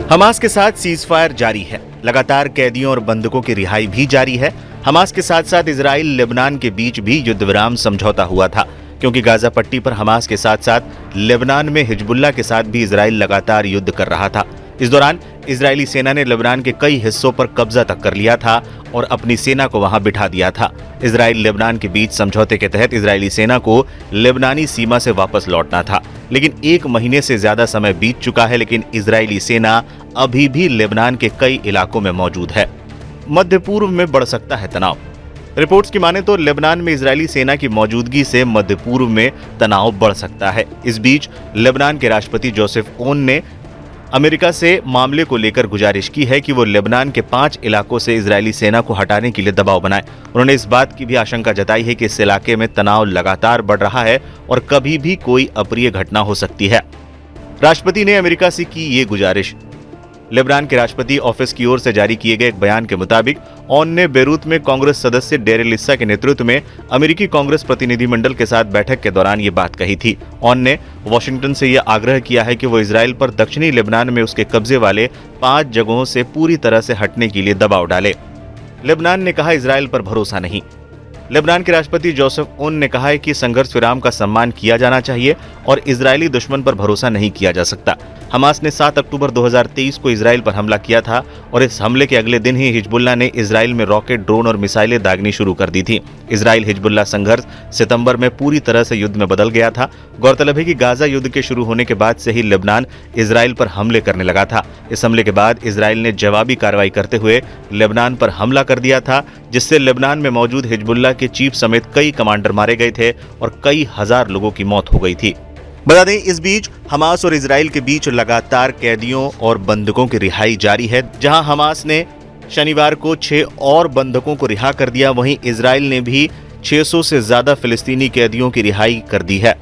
Hamas के साथ ceasefire जारी है। लगातार कैदियों और बंधकों की रिहाई भी जारी है। हमास के साथ साथ इजराइल लेबनान के बीच भी युद्ध विराम समझौता हुआ था, क्योंकि गाजा पट्टी पर हमास के साथ साथ लेबनान में हिजबुल्लाह के साथ भी इजराइल लगातार युद्ध कर रहा था। इस दौरान इजरायली सेना ने लेबनान के कई हिस्सों पर कब्जा तक कर लिया था और अपनी सेना को वहां बिठा दिया था। इजराइल लेबनान के बीच समझौते के तहत इजरायली सेना को लेबनानी सीमा से वापस लौटना था, लेकिन 1 महीने से ज्यादा समय बीत चुका है, लेकिन इजरायली सेना अभी भी लेबनान के कई इलाकों में मौजूद है। मध्य पूर्व में बढ़ सकता है तनाव। रिपोर्ट्स की माने तो लेबनान में इजरायली सेना की मौजूदगी से मध्य पूर्व में तनाव बढ़ सकता है। इस बीच लेबनान के राष्ट्रपति जोसेफ ओन ने अमेरिका से मामले को लेकर गुजारिश की है कि वो लेबनान के 5 इलाकों से इजरायली सेना को हटाने के लिए दबाव बनाए। उन्होंने इस बात की भी आशंका जताई है कि इस इलाके में तनाव लगातार बढ़ रहा है और कभी भी कोई अप्रिय घटना हो सकती है। राष्ट्रपति ने अमेरिका से की ये गुजारिश। लेबनान के राष्ट्रपति ऑफिस की ओर से जारी किए गए एक बयान के मुताबिक ऑन ने बेरूत में कांग्रेस सदस्य डेरेल इस्सा के नेतृत्व में अमेरिकी कांग्रेस प्रतिनिधिमंडल के साथ बैठक के दौरान ये बात कही थी। ऑन ने वॉशिंगटन से यह आग्रह किया है कि वो इजराइल पर दक्षिणी लेबनान में उसके कब्जे वाले 5 जगहों से पूरी तरह से हटने के लिए दबाव डाले। लेबनान ने कहा, इजराइल पर भरोसा नहीं। लेबनान के राष्ट्रपति जोसेफ ओन ने कहा है कि संघर्ष विराम का सम्मान किया जाना चाहिए और इजरायली दुश्मन पर भरोसा नहीं किया जा सकता। हमास ने 7 अक्टूबर 2023 को इजराइल पर हमला किया था और इस हमले के अगले दिन ही हिजबुल्लाह ने इजराइल में रॉकेट, ड्रोन और मिसाइलें दागनी शुरू कर दी थी। इजराइल हिजबुल्लाह संघर्ष सितंबर में पूरी तरह से युद्ध में बदल गया था। गौरतलब है कि गाजा युद्ध के शुरू होने के बाद से ही लेबनान इजराइल पर हमले करने लगा था। इस हमले के बाद इजराइल ने जवाबी कार्रवाई करते हुए लेबनान पर हमला कर दिया था, जिससे लेबनान में मौजूद हिजबुल्लाह के चीफ समेत कई कमांडर मारे गए थे और कई हजार लोगों की मौत हो गई थी। बता दें, इस बीच हमास और इजराइल के बीच लगातार कैदियों और बंधकों की रिहाई जारी है। जहां हमास ने शनिवार को 6 और बंधकों को रिहा कर दिया, वहीं इजराइल ने भी 600 से ज्यादा फिलिस्तीनी कैदियों की रिहाई कर दी है।